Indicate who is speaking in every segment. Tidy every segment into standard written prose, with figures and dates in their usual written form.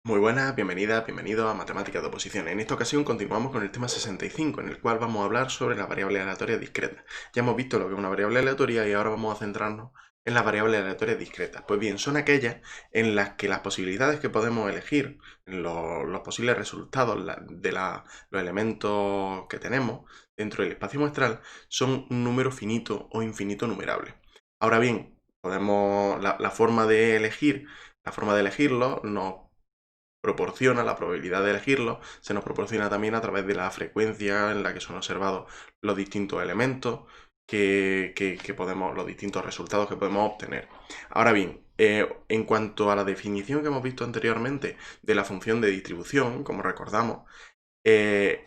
Speaker 1: Muy buenas, bienvenidas, bienvenidos a Matemáticas de Oposición. En esta ocasión continuamos con el tema 65, en el cual vamos a hablar sobre la variable aleatoria discreta. Ya hemos visto lo que es una variable aleatoria y ahora vamos a centrarnos en las variables aleatorias discretas. Pues bien, son aquellas en las que las posibilidades que podemos elegir, los posibles resultados de los elementos que tenemos dentro del espacio muestral, son un número finito o infinito numerable. Ahora bien, la forma de elegirlo nos proporciona la probabilidad de elegirlo, se nos proporciona también a través de la frecuencia en la que son observados los distintos elementos los distintos resultados que podemos obtener. Ahora bien, en cuanto a la definición que hemos visto anteriormente de la función de distribución, como recordamos, eh,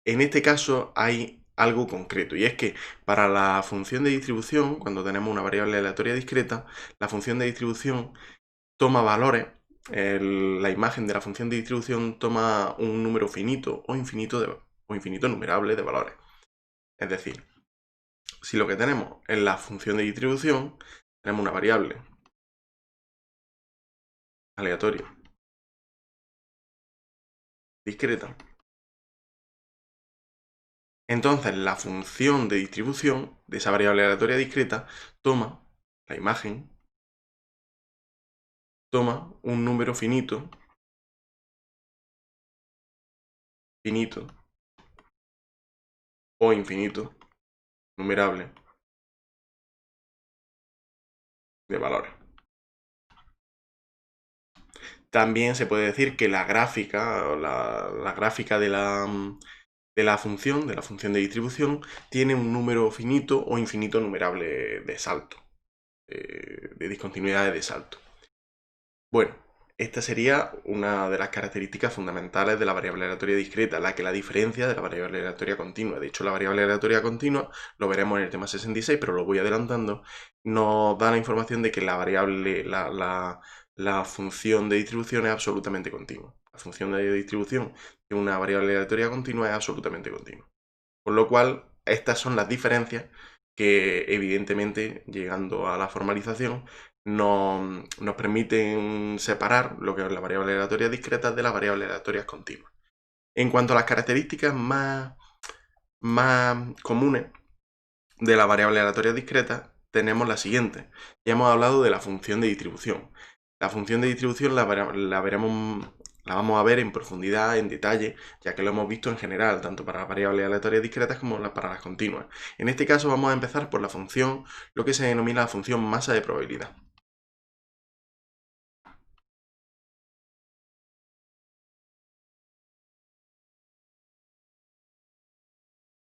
Speaker 1: en este caso hay algo concreto, y es que para la función de distribución, cuando tenemos una variable aleatoria discreta, la función de distribución toma valores, la imagen de la función de distribución toma un número finito o infinito numerable de valores. Es decir, si lo que tenemos es la función de distribución, tenemos una variable aleatoria discreta, entonces la función de distribución de esa variable aleatoria discreta toma la imagen, toma un número finito o infinito numerable de valores. También se puede decir que la gráfica, la gráfica de la función de distribución, tiene un número finito o infinito numerable de salto, de discontinuidades de salto. Bueno, esta sería una de las características fundamentales de la variable aleatoria discreta, la que la diferencia de la variable aleatoria continua. De hecho, la variable aleatoria continua, lo veremos en el tema 66, pero lo voy adelantando, nos da la información de que la función de distribución es absolutamente continua. La función de distribución de una variable aleatoria continua es absolutamente continua. Con lo cual, estas son las diferencias que, evidentemente, llegando a la formalización, nos permiten separar lo que es la variable aleatoria discreta de las variables aleatorias continuas. En cuanto a las características más comunes de la variable aleatoria discreta, tenemos la siguiente. Ya hemos hablado de la función de distribución. La función de distribución la vamos a ver en profundidad, en detalle, ya que lo hemos visto en general, tanto para las variables aleatorias discretas como para las continuas. En este caso vamos a empezar por la función, lo que se denomina la función masa de probabilidad.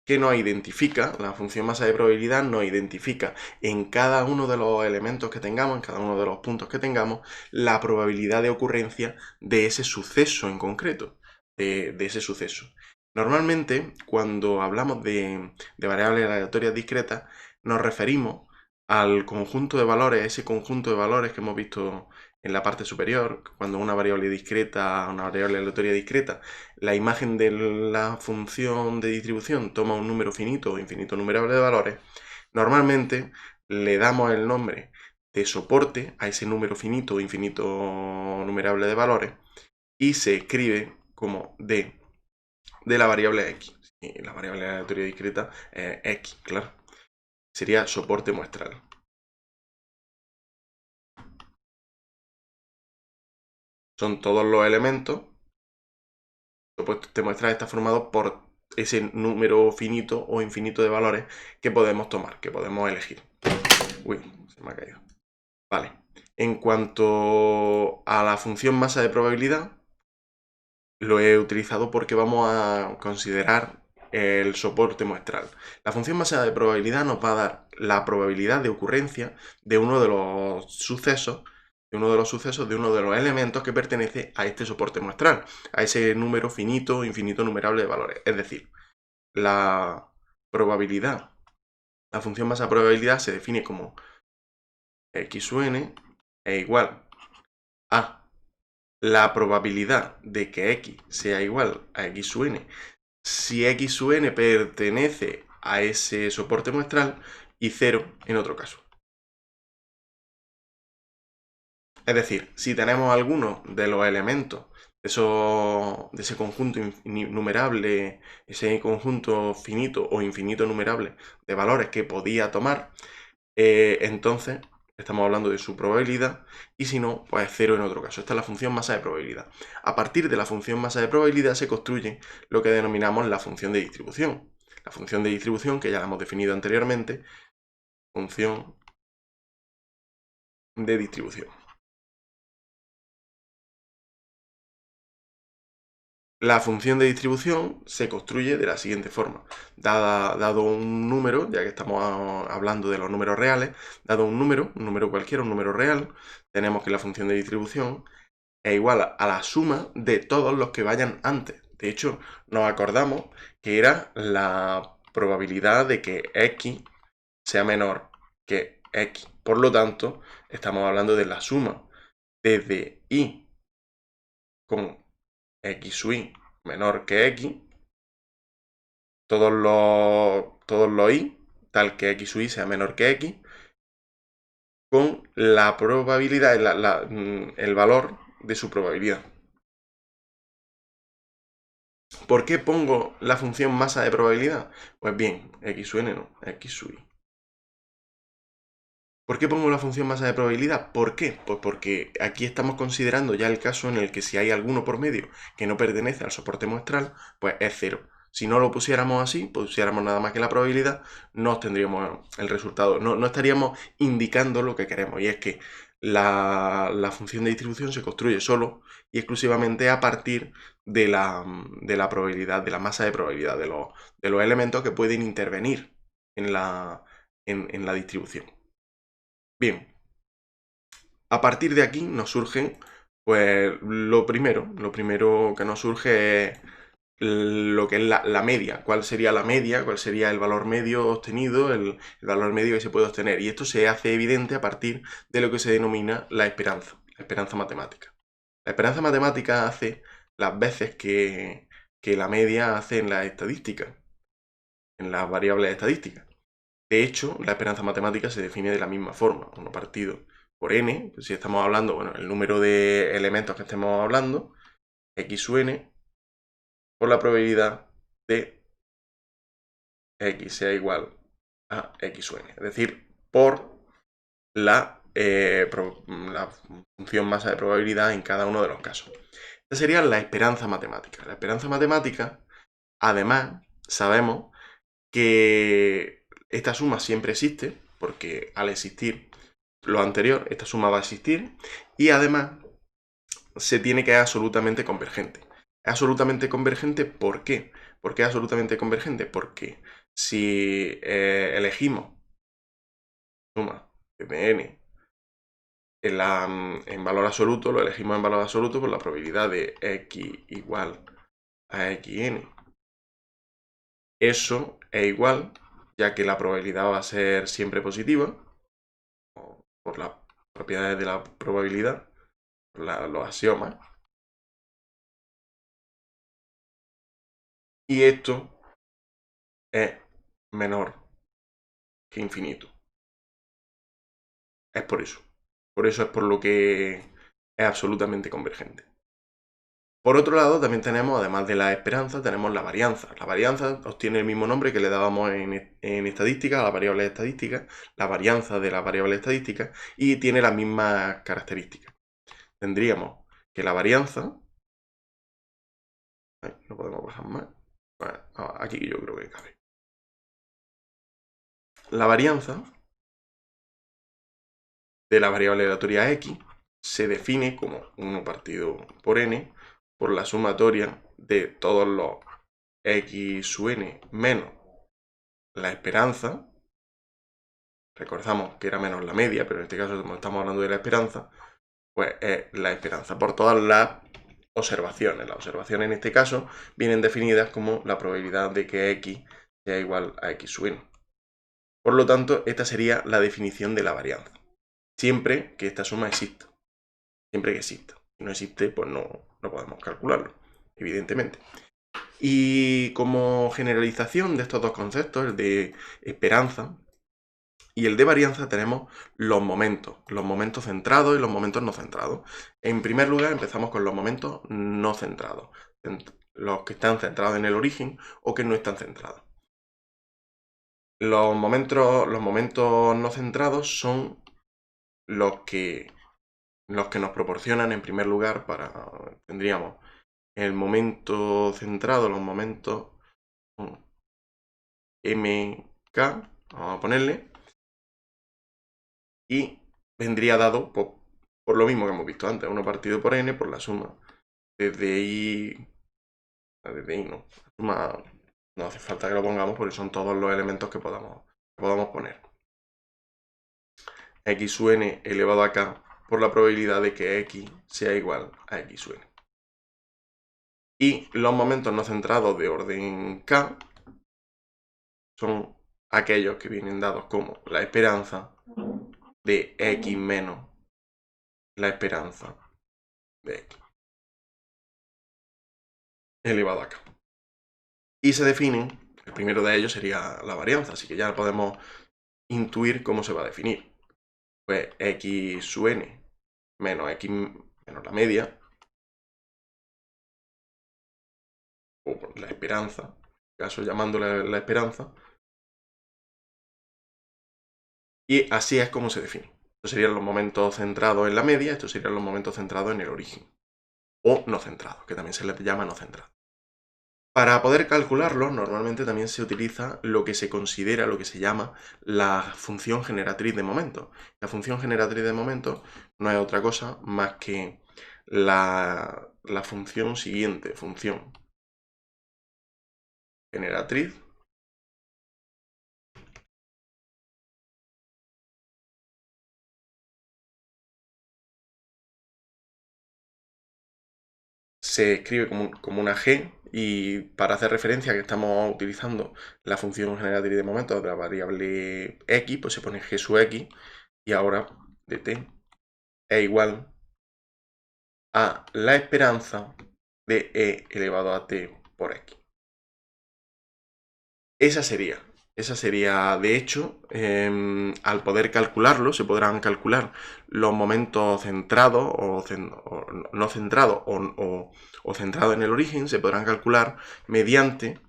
Speaker 1: Que nos identifica, la función masa de probabilidad nos identifica en cada uno de los elementos que tengamos, en cada uno de los puntos que tengamos, la probabilidad de ocurrencia de ese suceso en concreto, de ese suceso. Normalmente, cuando hablamos de variables aleatorias discretas, nos referimos al conjunto de valores, ese conjunto de valores que hemos visto en la parte superior, cuando una variable discreta, una variable aleatoria discreta, la imagen de la función de distribución toma un número finito o infinito numerable de valores, normalmente le damos el nombre de soporte a ese número finito o infinito numerable de valores y se escribe como d de la variable x. Y la variable aleatoria discreta es x, claro. Sería soporte muestral. Son todos los elementos. Soporte muestral está formado por ese número finito o infinito de valores que podemos tomar, que podemos elegir. Uy, se me ha caído. Vale. En cuanto a la función masa de probabilidad, lo he utilizado porque vamos a considerar el soporte muestral. La función masa de probabilidad nos va a dar la probabilidad de ocurrencia de uno de los sucesos, de uno de los elementos que pertenece a este soporte muestral, a ese número finito, infinito numerable de valores. Es decir, la probabilidad, la función masa de probabilidad se define como x sub n es igual a la probabilidad de que x sea igual a x sub n si x sub n pertenece a ese soporte muestral y 0 en otro caso. Es decir, si tenemos alguno de los elementos de ese conjunto numerable, ese conjunto finito o infinito numerable de valores que podía tomar, entonces estamos hablando de su probabilidad, y si no, pues es cero en otro caso. Esta es la función masa de probabilidad. A partir de la función masa de probabilidad se construye lo que denominamos la función de distribución. La función de distribución, que ya la hemos definido anteriormente, función de distribución. La función de distribución se construye de la siguiente forma. Dado un número, ya que estamos hablando de los números reales, dado un número cualquiera, un número real, tenemos que la función de distribución es igual a la suma de todos los que vayan antes. De hecho, nos acordamos que era la probabilidad de que x sea menor que x. Por lo tanto, estamos hablando de la suma desde y con x sub y menor que x, todos los y, tal que x sub y sea menor que x, con la probabilidad, el valor de su probabilidad. ¿Por qué pongo la función masa de probabilidad? Pues bien, x sub n no, x sub y. ¿Por qué pongo la función masa de probabilidad? ¿Por qué? Pues porque aquí estamos considerando ya el caso en el que si hay alguno por medio que no pertenece al soporte muestral, pues es cero. Si no lo pusiéramos así, pusiéramos nada más que la probabilidad, no obtendríamos el resultado, no estaríamos indicando lo que queremos, y es que la función de distribución se construye solo y exclusivamente a partir de la probabilidad, de la masa de probabilidad, de los elementos que pueden intervenir en la distribución. Bien, a partir de aquí nos surgen, pues lo primero que nos surge es lo que es la media. ¿Cuál sería la media? ¿Cuál sería el valor medio obtenido? El valor medio que se puede obtener. Y esto se hace evidente a partir de lo que se denomina la esperanza matemática. La esperanza matemática hace las veces que la media hace en las estadísticas, en las variables estadísticas. De hecho, la esperanza matemática se define de la misma forma, 1 partido por n, pues si estamos hablando, bueno, el número de elementos que estemos hablando, x sub n, por la probabilidad de x sea igual a x sub n, es decir, por la función masa de probabilidad en cada uno de los casos. Esta sería la esperanza matemática. La esperanza matemática, además, sabemos que esta suma siempre existe, porque al existir lo anterior, esta suma va a existir, y además se tiene que ser absolutamente convergente. Es absolutamente convergente, ¿por qué? ¿Por qué es absolutamente convergente? Porque si elegimos suma de n en valor absoluto, lo elegimos en valor absoluto por la probabilidad de x igual a xn. Eso es igual, ya que la probabilidad va a ser siempre positiva, por las propiedades de la probabilidad, los axiomas. Y esto es menor que infinito. Es por eso. Por eso es por lo que es absolutamente convergente. Por otro lado, también tenemos, además de la esperanza, tenemos la varianza. La varianza obtiene el mismo nombre que le dábamos en estadística, a las variables estadísticas, la varianza de las variables estadísticas, y tiene las mismas características. Tendríamos que la varianza... no podemos bajar más. Bueno, aquí yo creo que cabe. La varianza de la variable aleatoria x se define como 1 partido por n por la sumatoria de todos los x sub n menos la esperanza. Recordamos que era menos la media, pero en este caso, como estamos hablando de la esperanza, pues es la esperanza por todas las observaciones. Las observaciones en este caso vienen definidas como la probabilidad de que x sea igual a x sub n. Por lo tanto, esta sería la definición de la varianza. Siempre que esta suma exista. Siempre que exista. Si no existe, pues no podemos calcularlo, evidentemente. Y como generalización de estos dos conceptos, el de esperanza Y el de varianza tenemos los momentos centrados y los momentos no centrados. En primer lugar empezamos con los momentos no centrados, los que están centrados en el origen o que no están centrados. Los momentos no centrados son los que nos proporcionan en primer lugar tendríamos el momento centrado, los momentos MK, vamos a ponerle, y vendría dado por lo mismo que hemos visto antes, 1 partido por n por la suma desde I no, la suma no hace falta que lo pongamos porque son todos los elementos que podamos poner. X sub n elevado a k por la probabilidad de que x sea igual a x sub n. Y los momentos no centrados de orden k son aquellos que vienen dados como la esperanza de x menos la esperanza de x elevado a k. Y se definen, el primero de ellos sería la varianza, así que ya podemos intuir cómo se va a definir. Pues x sub n menos x menos la media, o la esperanza, en este caso llamándole la esperanza, y así es como se define. Estos serían los momentos centrados en la media, estos serían los momentos centrados en el origen, o no centrados, que también se les llama no centrados. Para poder calcularlo, normalmente también se utiliza lo que se considera, lo que se llama la función generatriz de momentos. La función generatriz de momentos no es otra cosa más que la función siguiente, función generatriz se escribe como una g, y para hacer referencia a que estamos utilizando la función generatriz de momentos de la variable x, pues se pone g sub x, y ahora dt es igual a la esperanza de e elevado a t por x. Esa sería, de hecho, al poder calcularlo, se podrán calcular los momentos centrados o no centrados o centrados en el origen, se podrán calcular mediante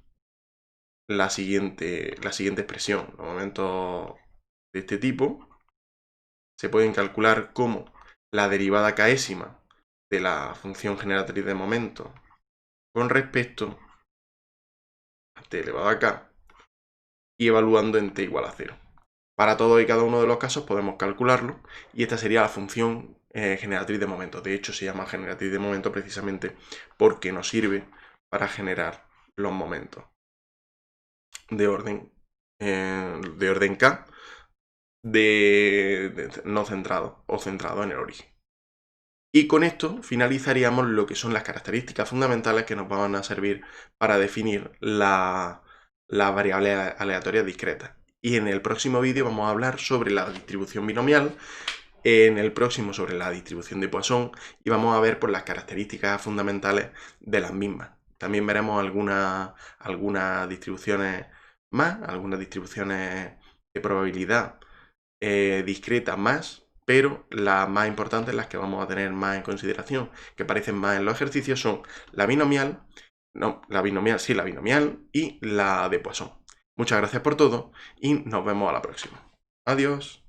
Speaker 1: la siguiente expresión. Los momentos de este tipo se pueden calcular como la derivada késima de la función generatriz de momentos con respecto a t elevado a k y evaluando en t igual a 0. Para todo y cada uno de los casos podemos calcularlo, y esta sería la función generatriz de momentos. De hecho, se llama generatriz de momentos precisamente porque nos sirve para generar los momentos de orden k no centrado o centrado en el origen. Y con esto finalizaríamos lo que son las características fundamentales que nos van a servir para definir la variable aleatoria discreta. Y en el próximo vídeo vamos a hablar sobre la distribución binomial, en el próximo sobre la distribución de Poisson, y vamos a ver por las características fundamentales de las mismas. También veremos algunas distribuciones más, algunas distribuciones de probabilidad discreta más, pero las más importantes, las que vamos a tener más en consideración, que aparecen más en los ejercicios, son la binomial y la de Poisson. Muchas gracias por todo y nos vemos a la próxima. Adiós.